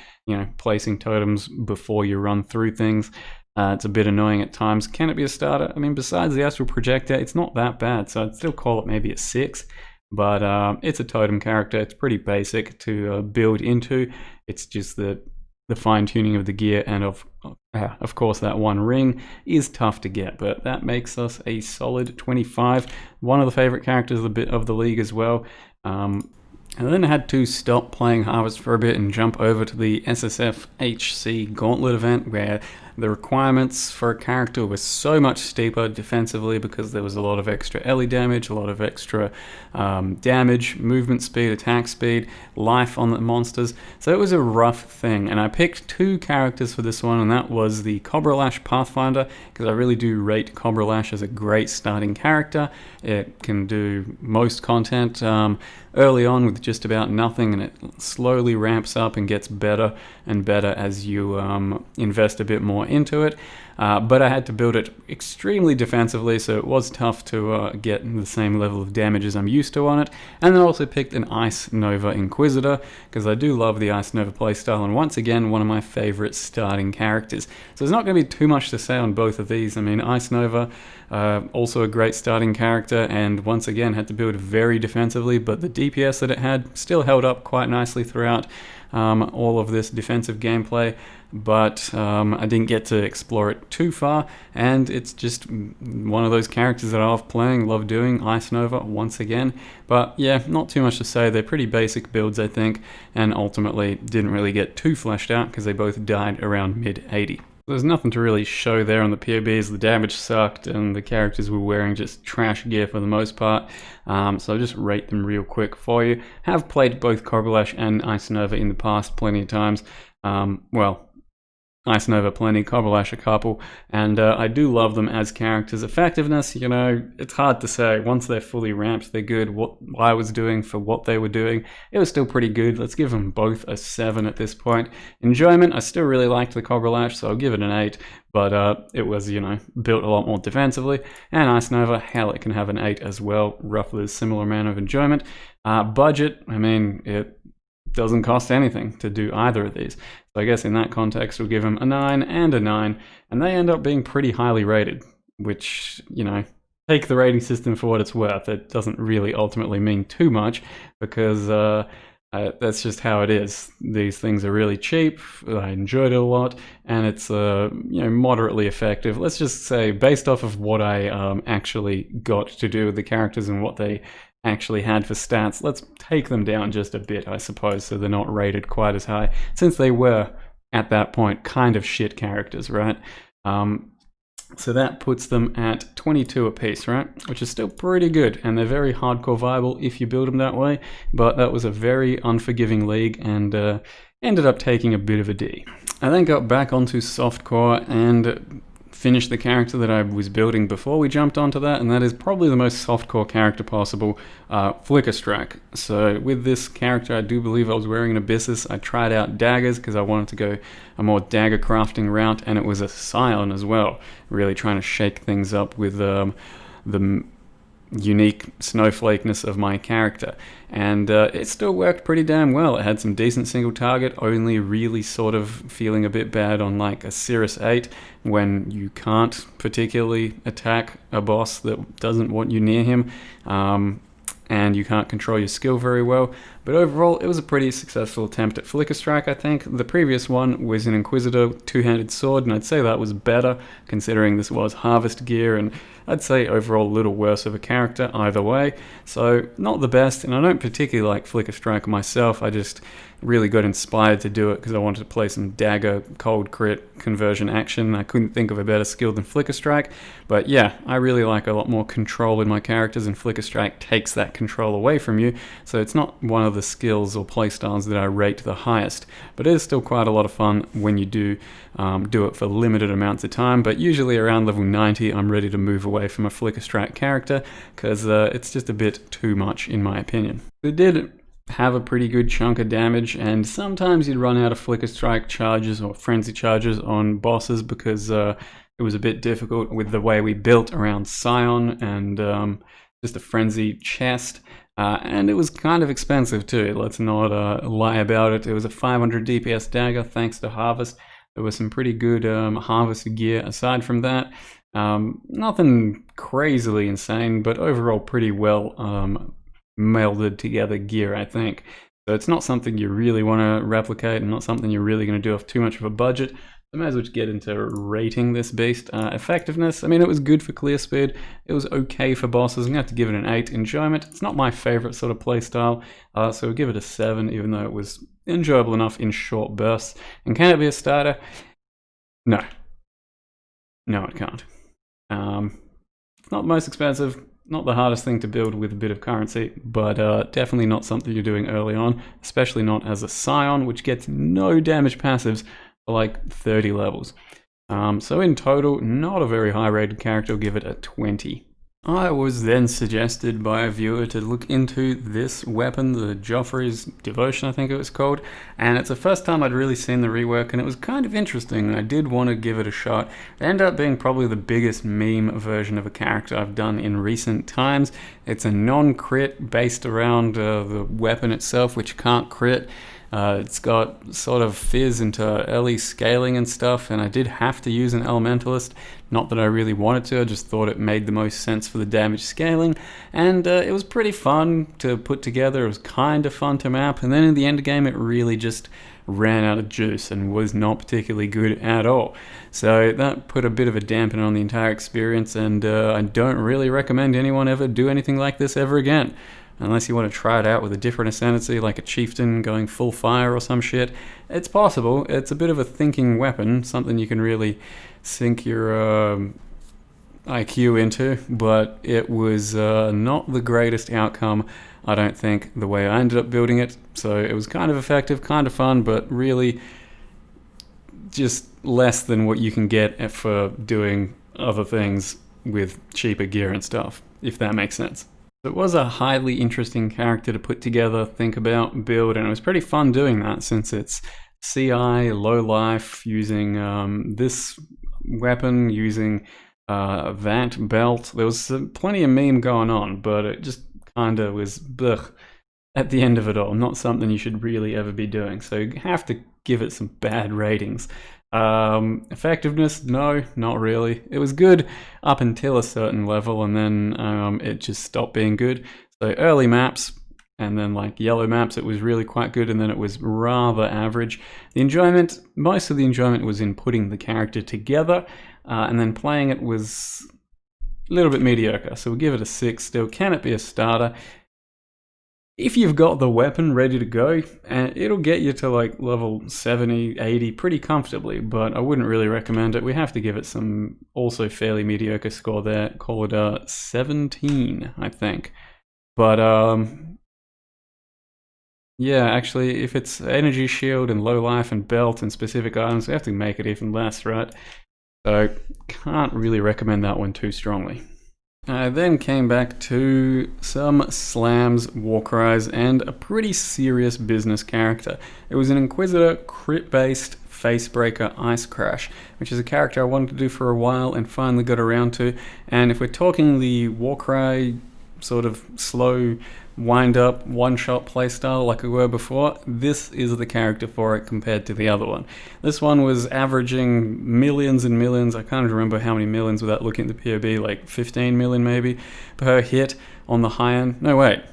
S1: placing totems before you run through things. It's a bit annoying at times. Can it be a starter? I mean, besides the Astral Projector, it's not that bad, so I'd still call it maybe a 6. But it's a totem character. It's pretty basic to build into. It's just that the fine-tuning of the gear and of course that one ring is tough to get, but that makes us a solid 25. One of the favorite characters of the league as well. And then I had to stop playing Harvest for a bit and jump over to the SFHC Gauntlet event, where the requirements for a character were so much steeper defensively because there was a lot of extra Ellie damage, a lot of extra damage, movement speed, attack speed, life on the monsters. So it was a rough thing, and I picked 2 characters for this one, and that was the Cobralash Pathfinder, because I really do rate Cobralash as a great starting character. It can do most content early on with just about nothing, and it slowly ramps up and gets better and better as you invest a bit more into it. But I had to build it extremely defensively, so it was tough to get the same level of damage as I'm used to on it. And then I also picked an Ice Nova Inquisitor, because I do love the Ice Nova playstyle, and once again, one of my favorite starting characters. So there's not going to be too much to say on both of these. I mean, Ice Nova, also a great starting character, and once again had to build very defensively, but the DPS that it had still held up quite nicely throughout all of this defensive gameplay. But I didn't get to explore it too far, and it's just one of those characters that I love playing, love doing, Ice Nova once again. But yeah, not too much to say. They're pretty basic builds, I think, and ultimately didn't really get too fleshed out because they both died around mid-80. There's nothing to really show there on the POBs. The damage sucked, and the characters were wearing just trash gear for the most part. So I'll just rate them real quick for you. Have played both Cobralash and Ice Nova in the past plenty of times. Well, Ice Nova plenty, Cobralash a couple, and I do love them as characters. Effectiveness, it's hard to say. Once they're fully ramped, they're good. What I was doing for what they were doing, it was still pretty good. Let's give them both a 7 at this point. Enjoyment, I still really liked the Cobralash, so I'll give it an 8, but it was, built a lot more defensively. And Ice Nova, hell, it can have an 8 as well, roughly a similar amount of enjoyment. Budget, I mean, it doesn't cost anything to do either of these. So I guess in that context, we'll give them a 9 and a 9, and they end up being pretty highly rated, which, take the rating system for what it's worth. It doesn't really ultimately mean too much, because that's just how it is. These things are really cheap, I enjoyed it a lot, and it's moderately effective. Let's just say, based off of what I actually got to do with the characters and what they actually had for stats, let's take them down just a bit, I suppose, so they're not rated quite as high, since they were, at that point, kind of shit characters, right? So that puts them at 22 apiece, right? Which is still pretty good, and they're very hardcore viable if you build them that way, but that was a very unforgiving league, and ended up taking a bit of a D. I then got back onto softcore, and finish the character that I was building before we jumped onto that, and that is probably the most softcore character possible, Flickerstrike. So with this character, I do believe I was wearing an Abyssus. I tried out daggers because I wanted to go a more dagger crafting route, and it was a Scion as well, really trying to shake things up with the unique snowflakeness of my character, and it still worked pretty damn well. It had some decent single target, only really sort of feeling a bit bad on like a Cirrus 8 when you can't particularly attack a boss that doesn't want you near him, and you can't control your skill very well. But overall, it was a pretty successful attempt at Flickerstrike, I think. The previous one was an Inquisitor two-handed sword, and I'd say that was better, considering this was Harvest gear, and I'd say overall a little worse of a character either way. So, not the best, and I don't particularly like Flickerstrike myself. I just really got inspired to do it because I wanted to play some dagger cold crit conversion action. I couldn't think of a better skill than Flickerstrike, but yeah, I really like a lot more control in my characters, and Flickerstrike takes that control away from you, so it's not one of the skills or playstyles that I rate the highest, but it is still quite a lot of fun when you do it for limited amounts of time. But usually around level 90 I'm ready to move away from a Flickerstrike character because it's just a bit too much in my opinion. It did have a pretty good chunk of damage, and sometimes you'd run out of Flickerstrike charges or frenzy charges on bosses because it was a bit difficult with the way we built around Scion and just a frenzy chest. And it was kind of expensive too, let's not lie about it. It was a 500 DPS dagger thanks to Harvest. There was some pretty good Harvest gear aside from that. Nothing crazily insane, but overall pretty well melded together gear, I think. So it's not something you really want to replicate, and not something you're really going to do off too much of a budget. I might as well just get into rating this beast. Effectiveness, I mean, it was good for clear speed. It was okay for bosses. I'm going to have to give it an 8. Enjoyment, it's not my favorite sort of playstyle, so we'll give it a 7, even though it was enjoyable enough in short bursts. And can it be a starter? No. No, it can't. It's not the most expensive, not the hardest thing to build with a bit of currency, but definitely not something you're doing early on, especially not as a Scion, which gets no damage passives for like 30 levels. So in total, not a very high rated character. I'll give it a 20. I was then suggested by a viewer to look into this weapon, the Joffreys Devotion, I think it was called, and it's the first time I'd really seen the rework, and it was kind of interesting. I did want to give it a shot. It ended up being probably the biggest meme version of a character I've done in recent times. It's a non-crit based around the weapon itself, which can't crit. It's got sort of fizz into early scaling and stuff, and I did have to use an Elementalist. Not that I really wanted to, I just thought it made the most sense for the damage scaling, and it was pretty fun to put together. It was kind of fun to map, and then in the end game it really just ran out of juice and was not particularly good at all. So that put a bit of a dampener on the entire experience, and I don't really recommend anyone ever do anything like this ever again. Unless you want to try it out with a different ascendancy, like a Chieftain going full fire or some shit. It's possible. It's a bit of a thinking weapon, something you can really sink your IQ into, but it was not the greatest outcome, I don't think, the way I ended up building it. So it was kind of effective, kind of fun, but really just less than what you can get for doing other things with cheaper gear and stuff, if that makes sense. It was a highly interesting character to put together, think about, build, and it was pretty fun doing that since it's CI, low life, using this weapon, using that belt. There was plenty of meme going on, but it just kind of was blech at the end of it all. Not something you should really ever be doing, so you have to give it some bad ratings. Effectiveness, no, not really. It was good up until a certain level, and then it just stopped being good. So early maps, and then like yellow maps, it was really quite good, and then it was rather average. The enjoyment, most of the enjoyment was in putting the character together, and then playing it was a little bit mediocre. So we'll give it a 6 still. Can it be a starter? If you've got the weapon ready to go, it'll get you to like level 70, 80 pretty comfortably, but I wouldn't really recommend it. We have to give it some also fairly mediocre score there. Call it a 17, I think. But yeah, actually, if it's energy shield and low life and belt and specific items, we have to make it even less, right? So can't really recommend that one too strongly. I then came back to some slams, Warcries, and a pretty serious business character. It was an Inquisitor crit-based Facebreaker Ice Crash, which is a character I wanted to do for a while and finally got around to. And if we're talking the Warcry sort of slow wind-up, one-shot playstyle like we were before, this is the character for it compared to the other one. This one was averaging millions and millions, I can't remember how many millions without looking at the POB, like 15 million maybe, per hit on the high end. No, wait,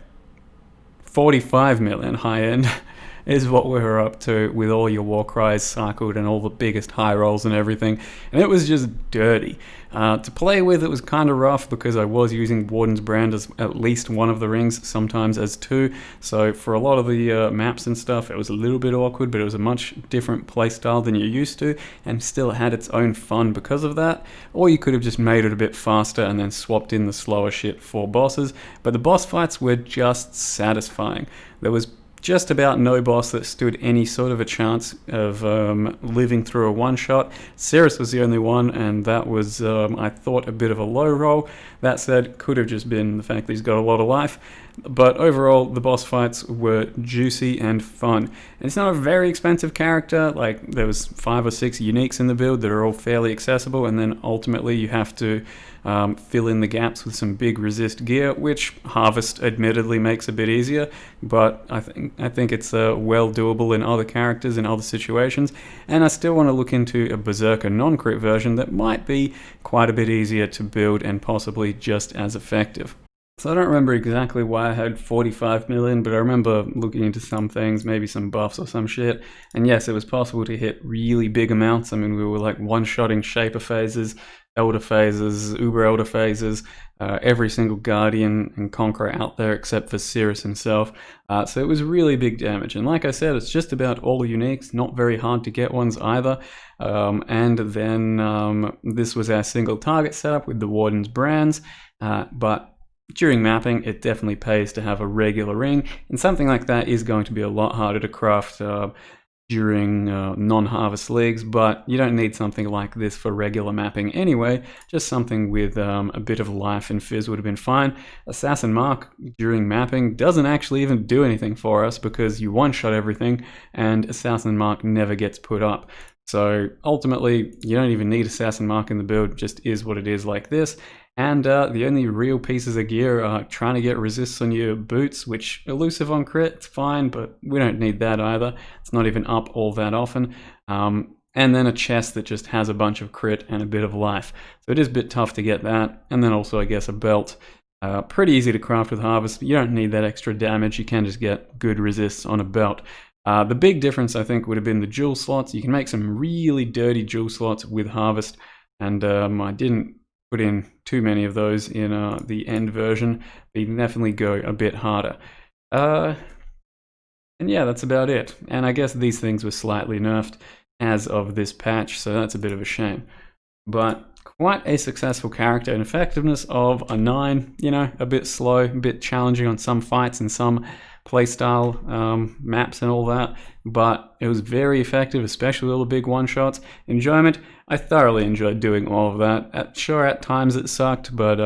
S1: 45 million high end is what we were up to with all your Warcries cycled and all the biggest high rolls and everything, and it was just dirty. To play with, it was kind of rough because I was using Warden's Brand as at least one of the rings, sometimes as two, so for a lot of the maps and stuff it was a little bit awkward, but it was a much different playstyle than you're used to, and still had its own fun because of that. Or you could have just made it a bit faster and then swapped in the slower shit for bosses, but the boss fights were just satisfying. There was just about no boss that stood any sort of a chance of living through a one-shot. Cirrus was the only one, and that was, I thought, a bit of a low roll. That said, could have just been the fact that he's got a lot of life. But overall, the boss fights were juicy and fun. And it's not a very expensive character. Like, there was 5 or 6 uniques in the build that are all fairly accessible, and then ultimately you have to fill in the gaps with some big resist gear, which Harvest admittedly makes a bit easier, but I think it's well doable in other characters, in other situations, and I still want to look into a Berserker non-crit version that might be quite a bit easier to build and possibly just as effective. So I don't remember exactly why I had 45 million, but I remember looking into some things, maybe some buffs or some shit, and yes, it was possible to hit really big amounts. I mean, we were like one-shotting Shaper phases, Elder phases, Uber Elder phases, every single Guardian and Conqueror out there except for Cirrus himself. So it was really big damage. And like I said, it's just about all the uniques, not very hard to get ones either. And then this was our single target setup with the Warden's Brands, but during mapping, it definitely pays to have a regular ring, and something like that is going to be a lot harder to craft during non-harvest leagues, but you don't need something like this for regular mapping anyway. Just something with a bit of life and fizz would have been fine. Assassin Mark during mapping doesn't actually even do anything for us because you one-shot everything and Assassin Mark never gets put up. So ultimately, you don't even need Assassin Mark in the build, it just is what it is like this. And the only real pieces of gear are trying to get resists on your boots, which elusive on crit, it's fine, but we don't need that either. It's not even up all that often. And then a chest that just has a bunch of crit and a bit of life. So it is a bit tough to get that. And then also, I guess, a belt. Pretty easy to craft with Harvest, but you don't need that extra damage. You can just get good resists on a belt. The big difference, I think, would have been the jewel slots. You can make some really dirty jewel slots with Harvest, and I didn't put in too many of those in the end version, but you can definitely go a bit harder. And yeah, that's about it. And I guess these things were slightly nerfed as of this patch, so that's a bit of a shame. But quite a successful character, an effectiveness of a 9, you know, a bit slow, a bit challenging on some fights and some playstyle maps and all that, but it was very effective, especially all the big one-shots. Enjoyment, I thoroughly enjoyed doing all of that. Sure, at times it sucked, but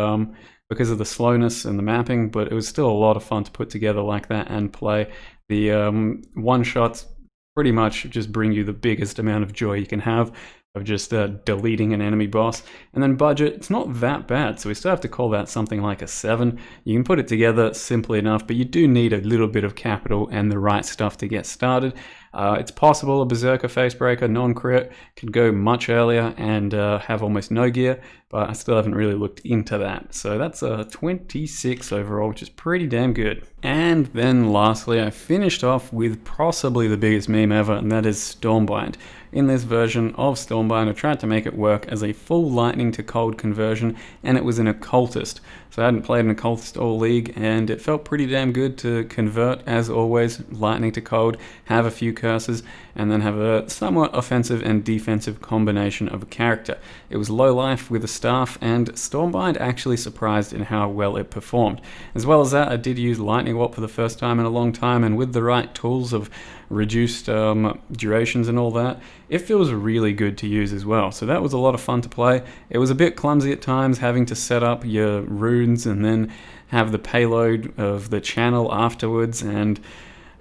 S1: because of the slowness and the mapping, but it was still a lot of fun to put together like that and play. The one-shots pretty much just bring you the biggest amount of joy you can have of just deleting an enemy boss. And then budget, it's not that bad, so we still have to call that something like a 7. You can put it together simply enough, but you do need a little bit of capital and the right stuff to get started. It's possible a Berserker Facebreaker non-crit could go much earlier and have almost no gear, but I still haven't really looked into that. So that's a 26 overall, which is pretty damn good. And then lastly, I finished off with possibly the biggest meme ever, and that is Stormblind. In this version of Stormblind, I tried to make it work as a full lightning to cold conversion, and it was an occultist. So I hadn't played an occultist all league, and it felt pretty damn good to convert, as always, lightning to cold, have a few curses, and then have a somewhat offensive and defensive combination of a character. It was low life with a staff, and Stormblind actually surprised in how well it performed. As well as that, I did use Lightning Warp for the first time in a long time, and with the right tools of reduced durations and all that, it feels really good to use as well. So that was a lot of fun to play. It was a bit clumsy at times, having to set up your runes and then have the payload of the channel afterwards, and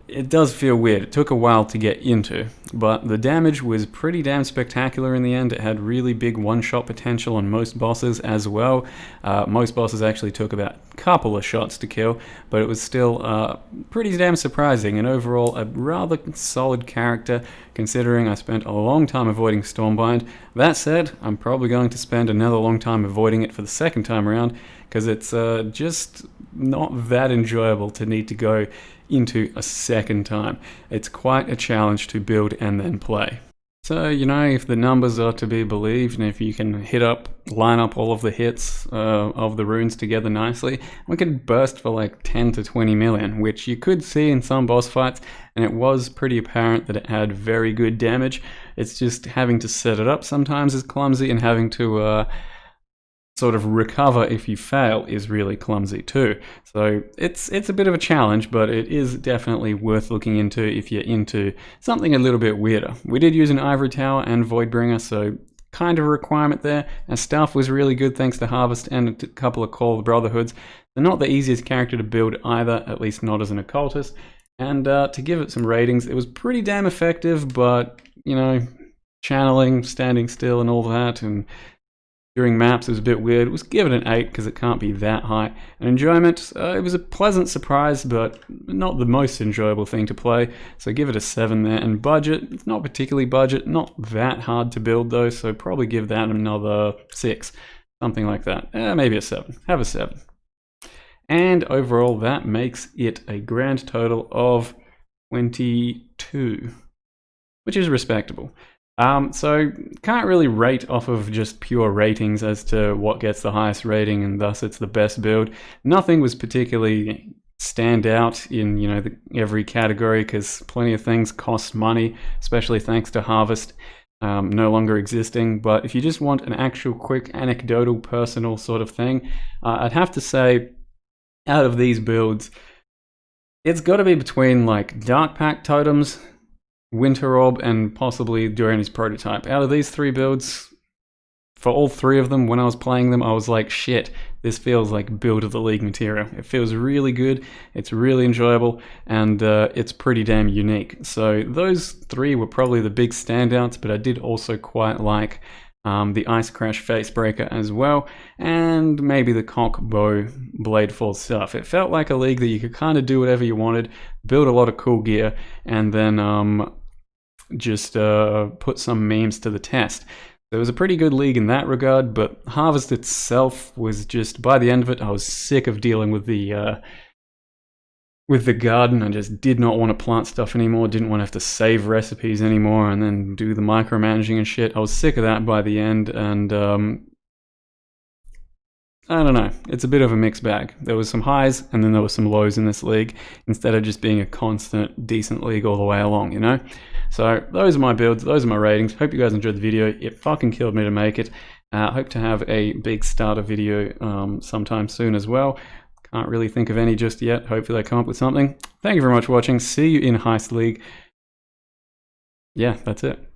S1: it does feel weird. It took a while to get into, but the damage was pretty damn spectacular in the end. It had really big one-shot potential on most bosses as well. Most bosses actually took about a couple of shots to kill, but it was still pretty damn surprising, and overall a rather solid character considering I spent a long time avoiding Stormblind. That said, I'm probably going to spend another long time avoiding it for the second time around, because it's just not that enjoyable to need to go into a second time. It's quite a challenge to build and then play. So, you know, if the numbers are to be believed, and if you can line up all of the hits of the runes together nicely, we could burst for like 10 to 20 million, which you could see in some boss fights, and it was pretty apparent that it had very good damage. It's just having to set it up sometimes is clumsy, and having to sort of recover if you fail is really clumsy too. So it's a bit of a challenge, but it is definitely worth looking into if you're into something a little bit weirder. We did use an Ivory Tower and Voidbringer, so kind of a requirement there. Our staff was really good thanks to Harvest and a couple of Call of the Brotherhoods. They're not the easiest character to build either, at least not as an occultist. And to give it some ratings, it was pretty damn effective, but, you know, channeling, standing still and all that, and during maps it was a bit weird. It was given an 8 because it can't be that high. And enjoyment, it was a pleasant surprise, but not the most enjoyable thing to play, so give it a 7 there. And budget, it's not particularly budget, not that hard to build though, so probably give that another 6, something like that. Maybe a 7, have a 7. And overall that makes it a grand total of 22, which is respectable. So can't really rate off of just pure ratings as to what gets the highest rating and thus it's the best build. Nothing was particularly stand out in, you know, every category, because plenty of things cost money, especially thanks to Harvest no longer existing. But if you just want an actual quick anecdotal personal sort of thing, I'd have to say out of these builds it's got to be between like Dark Pact Totems, Winter Orb, and possibly Dorians Prototype. Out of these 3 builds, for all 3 of them, when I was playing them, I was like, shit, this feels like build of the league material. It feels really good, it's really enjoyable, and it's pretty damn unique. So those 3 were probably the big standouts, but I did also quite like the Ice Crash Facebreaker as well, and maybe the Cock Bow Bladefall stuff. It felt like a league that you could kind of do whatever you wanted, build a lot of cool gear, and then just put some memes to the test. It was a pretty good league in that regard, but Harvest itself was just, by the end of it, I was sick of dealing with the garden. I just did not want to plant stuff anymore, didn't want to have to save recipes anymore and then do the micromanaging and shit. I was sick of that by the end, and I don't know, it's a bit of a mixed bag. There was some highs and then there were some lows in this league, instead of just being a constant, decent league all the way along, you know? So those are my builds, those are my ratings. Hope you guys enjoyed the video. It fucking killed me to make it. Hope to have a big starter video sometime soon as well. Can't really think of any just yet. Hopefully I come up with something. Thank you very much for watching. See you in Heist League. Yeah, that's it.